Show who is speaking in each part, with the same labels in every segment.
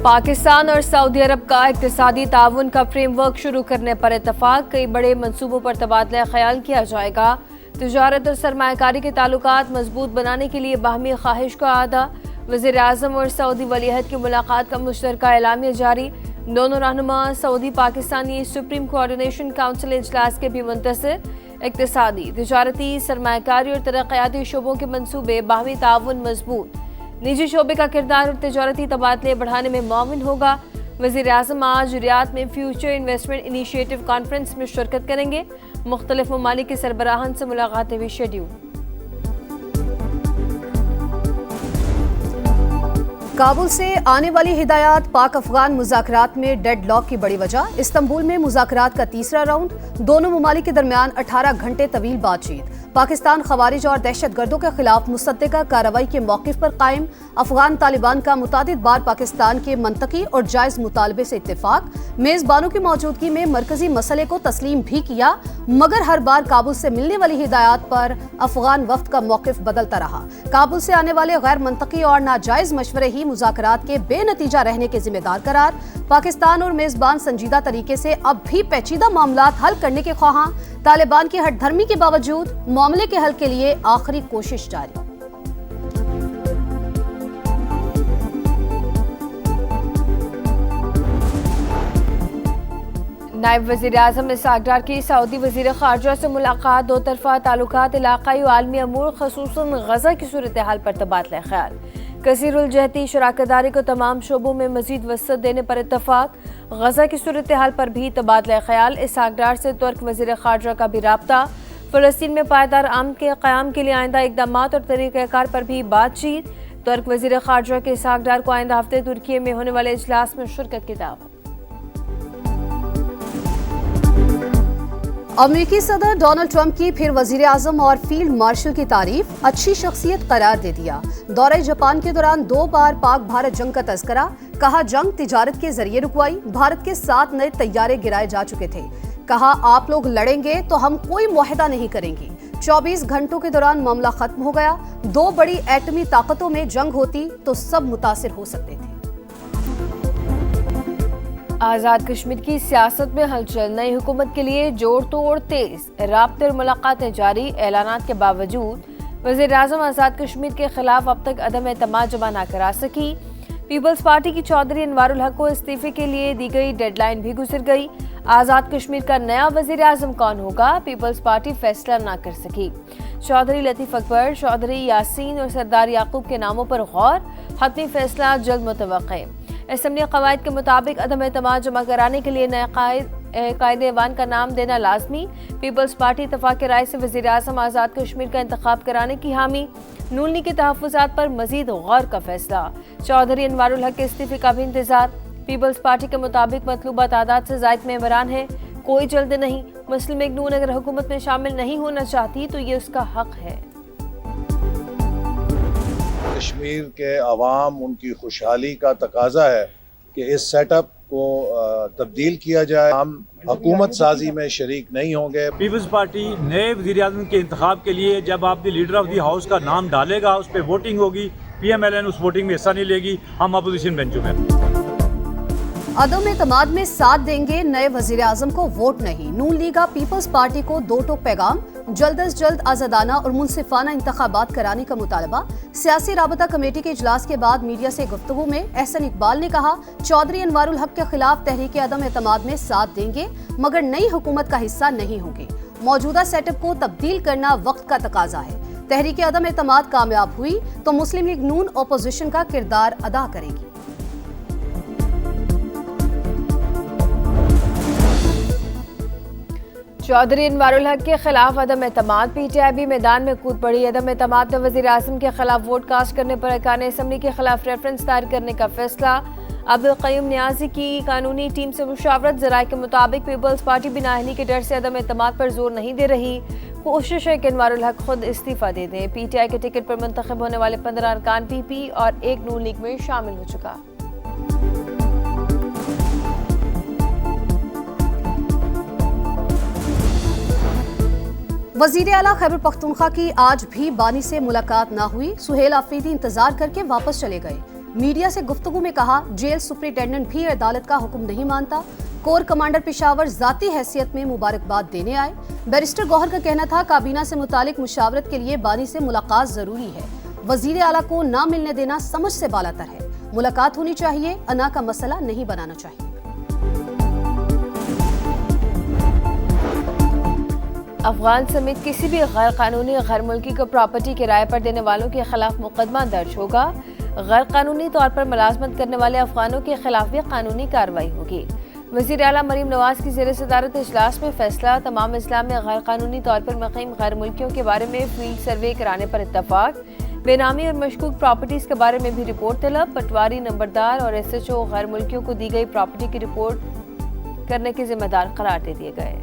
Speaker 1: पाकिस्तान और सऊदी अरब का इक़्तिसादी ताउन का फ्रेमवर्क शुरू करने पर इत्तफाक। कई बड़े मंसूबों पर तबादला ख्याल किया जाएगा। तिजारत और सरमायाकारी के ताल्लुकात मजबूत बनाने के लिए बाहमी ख्वाहिश का आदा। वज़ीर आज़म और सऊदी वलीअहद की मुलाकात का मुश्तरका एलामिया जारी। दोनों रहनुमा Saudi Pakistani supreme coordination council इजलास के भी मुंतज़िर। इक़्तिसादी, तिजारती, सरमायाकारी और तरक्याती शोबों के मंसूबे, बाहमी ताउन मजबूत। निजी शोबे का किरदार और तिजारती तबादले बढ़ाने में मुआविन होगा। वज़ीर आज़म आज रियाद में फ्यूचर इन्वेस्टमेंट इनिशिएटिव कॉन्फ्रेंस में शिरकत करेंगे। मुख्तलिफ ममालिक के सरबराहान से मुलाकातें भी शेड्यूल।
Speaker 2: काबुल से आने वाली हिदायत पाक अफगान मुज़ाकरात में डेड लॉक की बड़ी वजह। इस्तंबुल में मुज़ाकरात का तीसरा राउंड, दोनों ममालिक के दरमियान 18 घंटे तवील बातचीत। पाकिस्तान खवारिज और दहशतगर्दों के खिलाफ मुसद्दिका कार्रवाई के मौक़िफ़ पर कायम। अफगान तालिबान का मुतादिद बार पाकिस्तान के मंतकी और जायज़ मुतालबे से इत्तेफाक। मेज़बानों की मौजूदगी में मरकजी मसले को तस्लीम भी किया, मगर हर बार काबुल से मिलने वाली हिदायत पर अफगान वफ्द का मौक़िफ़ बदलता रहा। काबुल से आने वाले गैर मंतकी और नाजायज़ मशवरे ही मुज़ाकरात के बेनतीजा रहने के जिम्मेदार करार। पाकिस्तान और मेज़बान संजीदा तरीके से अब भी पेचीदा मामलात हल करने के ख्वाहां। तालिबान की हठधर्मी के बावजूद मामले के हल के लिए आखिरी कोशिश जारी।
Speaker 1: नायब वज़ीर आज़म इसहाक़ डार की सऊदी वज़ीर ख़ारजा से मुलाकात। दो तरफ़ा ताल्लुकात, इलाक़ाई और आलमी अमूर, ख़ुसूसन गज़ा की सूरत हाल पर तबादला ख्याल। कसीरुल जहती शराकतदारी को तमाम शोबों में मज़ीद वसअत देने पर इत्तफ़ाक। गज़ा की सूरत हाल पर भी तबादला ख्याल। इसहाक़ डार से तुर्क वज़ीर ख़ारजा का भी राब्ता। फ़लस्तीन में पायदार अमन के क़याम के लिए आइंदा इक़दामात और तरीक़ाकार पर भी बातचीत। तुर्क वज़ीर ख़ारजा के इसहाक़ डार को आइंदा हफ्ते तुर्की में होने वाले इजलास में शिरकत की दावत।
Speaker 2: अमेरिकी सदर डोनाल्ड ट्रंप की फिर वजीर आजम और फील्ड मार्शल की तारीफ, अच्छी शख्सियत करार दे दिया। दौरे जापान के दौरान 2 बार पाक भारत जंग का तज़किरा। कहा जंग तिजारत के जरिए रुकवाई। भारत के 7 नए तैयारे गिराए जा चुके थे। कहा आप लोग लड़ेंगे तो हम कोई मुआहदा नहीं करेंगे। 24 घंटों के दौरान मामला खत्म हो गया। 2 बड़ी एटमी ताकतों में जंग होती तो सब मुतासिर हो सकते थे।
Speaker 1: आज़ाद कश्मीर की सियासत में हलचल, नई हुकूमत के लिए जोड़ तोड़ तेज। राब्ते और मुलाकातें जारी। ऐलानात के बावजूद वज़ीर आज़म आज़ाद कश्मीर के खिलाफ अब तक अदम एतमाद जमा ना करा सकी। पीपल्स पार्टी की चौधरी अनवारुल हक को इस्तीफे के लिए दी गई डेडलाइन भी गुजर गई। आज़ाद कश्मीर का नया वज़ीर आज़म कौन होगा, पीपल्स पार्टी फैसला ना कर सकी। चौधरी लतीफ़ अकबर, चौधरी यासीन और सरदार याकूब के नामों पर गौर। हतमी फैसला जल्द मुतवक्के। असम्बली क़वायद के मुताबिक अदम एतमाद जमा कराने के लिए नए कायदे-ए-वान का नाम देना लाजमी। पीपल्स पार्टी इत्तफ़ाक़ की राय से वज़ीर आज़म आज़ाद कश्मीर का इंतखाब कराने की हामी। नून लीग के तहफ़्फ़ुज़ात पर मज़ीद गौर का फैसला। चौधरी अनवारुल हक के इस्तीफे का भी इंतज़ार। पीपल्स पार्टी के मुताबिक मतलूबा तादाद से ज़ायद मेंबरान हैं, कोई जल्द नहीं। मुस्लिम लीग नून अगर हुकूमत में शामिल नहीं होना चाहती तो ये उसका हक है।
Speaker 3: कश्मीर के अवाम, उनकी खुशहाली का तकाजा है कि इस सेटअप को तब्दील किया जाए। हम हुकूमत साजी में शरीक नहीं होंगे।
Speaker 4: पीपल्स पार्टी नए वज़ीर आज़म के इंतखाब के लिए जब आप the leader of the house का नाम डालेगा, उस पर वोटिंग होगी। PMLN उस वोटिंग में हिस्सा नहीं लेगी। हम अपोजिशन बेंचों में।
Speaker 2: अदम एतमाद में साथ देंगे, नए वजीर आजम को वोट नहीं। नून लीग पीपल्स पार्टी को 2 टोक पैगाम। जल्द अज जल्द आज़ादाना और मुनसिफाना इंतखाबात कराने का मुतालबा। सियासी राबता कमेटी के इजलास के बाद मीडिया से गुफ्तगू में एहसन इकबाल ने कहा चौधरी अनवारुल हक के खिलाफ तहरीक अदम एतमाद में साथ देंगे, मगर नई हुकूमत का हिस्सा नहीं होंगे। मौजूदा सेटअप को तब्दील करना वक्त का तकाजा है। तहरीक अदम एतमाद कामयाब हुई तो मुस्लिम लीग नून अपोजिशन का किरदार अदा करेगी।
Speaker 1: चौधरी अनवारुल हक के खिलाफ अदम एतमाद। PTI भी मैदान में कूद पड़ी। अदम एतमाद में वज़ीर आज़म के खिलाफ वोट कास्ट करने पर अरकान असम्बली के खिलाफ रेफरेंस दायर करने का फैसला। अब्दुल क़य्यूम नियाज़ी की कानूनी टीम से मुशावरत। ज़राए के मुताबिक पीपल्स पार्टी भी नाअहली के डर से अदम एतमाद पर जोर नहीं दे रही। कोशिश है कि अनवारुल हक खुद इस्तीफा दे दें। PTI के टिकट पर मुंतखब होने वाले 15 अरकान PP और 1 नून लीग में शामिल हो चुका।
Speaker 2: वज़ीर आला खैबर पख्तूनख्वा की आज भी बानी से मुलाकात ना हुई। सुहेल आफरीदी इंतजार करके वापस चले गए। मीडिया से गुफ्तगू में कहा, जेल सुपरिटेंडेंट भी अदालत का हुक्म नहीं मानता। कोर कमांडर पेशावर जाती हैसियत में मुबारकबाद देने आए। बैरिस्टर गौहर का कहना था, काबीना से मुतालिक मुशावरत के लिए बानी से मुलाकात जरूरी है। वजीर आला को ना मिलने देना समझ से बालातर है। मुलाकात होनी चाहिए, अना का मसला नहीं बनाना चाहिए।
Speaker 1: अफगान समेत किसी भी गैर कानूनी गैर मुल्की को प्रॉपर्टी किराए पर देने वालों के खिलाफ मुकदमा दर्ज होगा। गैर कानूनी तौर पर मुलाजमत करने वाले अफगानों के खिलाफ भी कानूनी कार्रवाई होगी। वज़ीर आला मरीम नवाज की ज़ेर सदारत इजलास में फैसला। तमाम इस्लाम में गैर कानूनी तौर पर मुक़ीम गैर मुल्कियों के बारे में फील्ड सर्वे कराने पर इत्तफाक। बेनामी और मशकूक प्रॉपर्टीज़ के बारे में भी रिपोर्ट तलब। पटवारी, नंबरदार और SHO गैर मुल्कियों को दी गई प्रॉपर्टी की रिपोर्ट करने के जिम्मेदार करार दे दिए गए।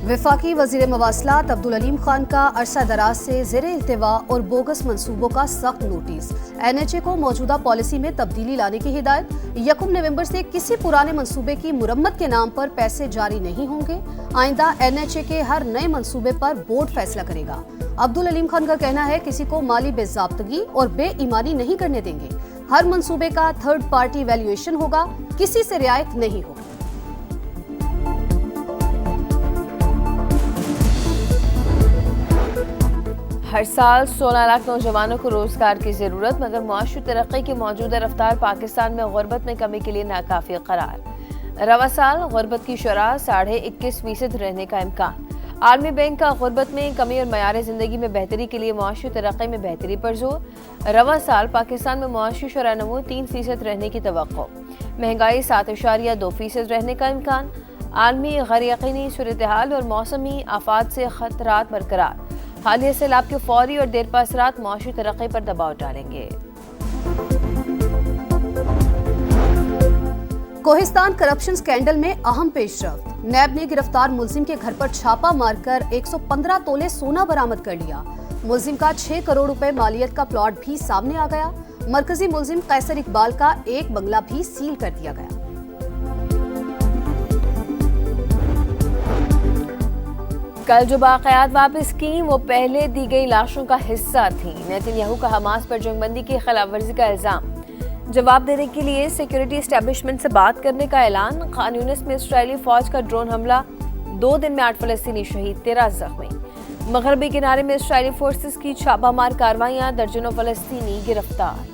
Speaker 2: वफाकी वज़ीर मवासलात अब्दुल अलीम खान का अरसा दराज से ज़ेरे इल्तिवा और बोगस मंसूबों का सख्त नोटिस। NHA को मौजूदा पॉलिसी में तब्दीली लाने की हिदायत। 1 नवंबर से किसी पुराने मंसूबे की मुरम्मत के नाम पर पैसे जारी नहीं होंगे। आइंदा NHA के हर नए मंसूबे पर बोर्ड फैसला करेगा। अब्दुल अलीम खान का कहना है, किसी को माली बेज़ाब्तगी और बेईमानी नहीं करने देंगे। हर मंसूबे का थर्ड पार्टी वैल्यूएशन होगा, किसी से रियायत नहीं होगी।
Speaker 1: हर साल 16 लाख नौजवानों को रोजगार की जरूरत, मगर मुआशी तरक्की की मौजूदा रफ्तार पाकिस्तान में गुर्बत में कमी के लिए नाकाफी करार। रवा साल गुर्बत की शरह 21.5% रहने का इम्कान। आलमी बैंक का गुर्बत में कमी और मयार जिंदगी में बेहतरी के लिए मुआशी तरक्की में बेहतरी पर जोर। रवा साल पाकिस्तान में मुआशी शरह नमू 3% रहने की तवक्को। महंगाई 7.2% रहने का इम्कान। आलमी गैर यकीनी सूरत-ए-हाल और मौसमी आफात से खतरात बरकरार। हालिया सैलाब के फौरी और देरपा असरात मुआशी तरक्की पर दबाव डालेंगे।
Speaker 2: कोहिस्तान करप्शन स्कैंडल में अहम पेशरफ्त। नैब ने गिरफ्तार मुलजिम के घर पर छापा मारकर 115 तोले सोना बरामद कर लिया। मुलजिम का 6 करोड़ रुपए मालियत का प्लॉट भी सामने आ गया। मरकजी मुलजिम कैसर इकबाल का एक बंगला भी सील कर दिया गया।
Speaker 1: कल जो बाक़यात वापस की वो पहले दी गई लाशों का हिस्सा थी। नेतन्याहू का हमास पर जंगबंदी की खिलाफ वर्जी का इल्जाम। जवाब देने के लिए सिक्योरिटी एस्टेब्लिशमेंट से बात करने का ऐलान। खान यूनिस में इस्राएली फौज का ड्रोन हमला, 2 दिन में 8 फलस्तीनी शहीद, 13 जख्मी। मगरबी किनारे में इस्राएली फोर्सेस की छापामार कार्रवाइयां, दर्जनों फलस्तीनी गिरफ्तार।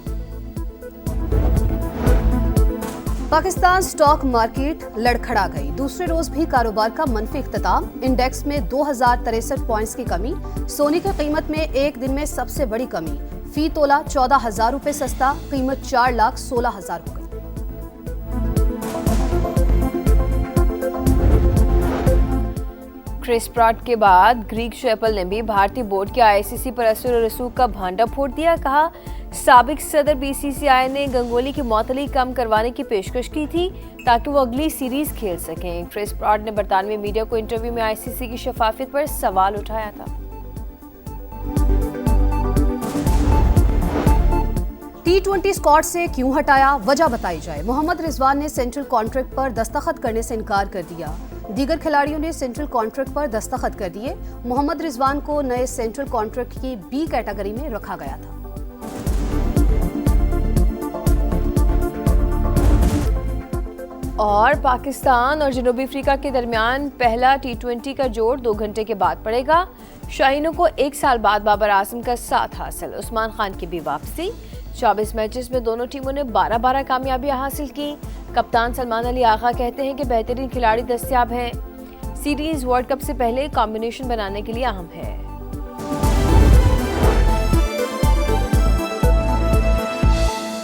Speaker 2: पाकिस्तान स्टॉक मार्केट लड़खड़ा गई। दूसरे रोज भी कारोबार का मनफी इख्तिताम। इंडेक्स में 2063 पॉइंट्स की कमी। सोने की कीमत में एक दिन में सबसे बड़ी कमी। फी तोला 14,000 रुपए सस्ता, कीमत 4,16,000 हो गई।
Speaker 1: क्रिस प्रॉट के बाद ग्रीग चैपल ने भी भारतीय बोर्ड के ICC पर असर और रसूख का भांडा फोड़ दिया। कहा, साबिक सदर BCCI ने गंगोली की मौतली कम करवाने की पेशकश की थी ताकि वो अगली सीरीज खेल सकें। क्रिस प्रॉट ने बरतानवी मीडिया को इंटरव्यू में ICC की शफाफियत पर सवाल उठाया था।
Speaker 2: T20 स्क्वाड से क्यों हटाया, वजह बताई जाए। मोहम्मद रिजवान ने सेंट्रल कॉन्ट्रैक्ट पर दस्तखत करने से इनकार कर दिया। दीगर खिलाड़ियों ने सेंट्रल कॉन्ट्रैक्ट पर दस्तखत कर दिए। मोहम्मद रिजवान को नए सेंट्रल कॉन्ट्रैक्ट की B कैटेगरी में रखा गया था।
Speaker 1: और पाकिस्तान और जनूबी अफ्रीका के दरमियान पहला T20 का जोड़ 2 घंटे के बाद पड़ेगा। शाहीनों को 1 साल बाद बाबर आजम का साथ हासिल। उस्मान खान की भी वापसी। 24 मैचेस में दोनों टीमों ने 12-12 कामयाबियां हासिल की। कप्तान सलमान अली आगा कहते हैं कि बेहतरीन खिलाड़ी दस्तयाब हैं। सीरीज वर्ल्ड कप से पहले कॉम्बिनेशन बनाने के लिए अहम है।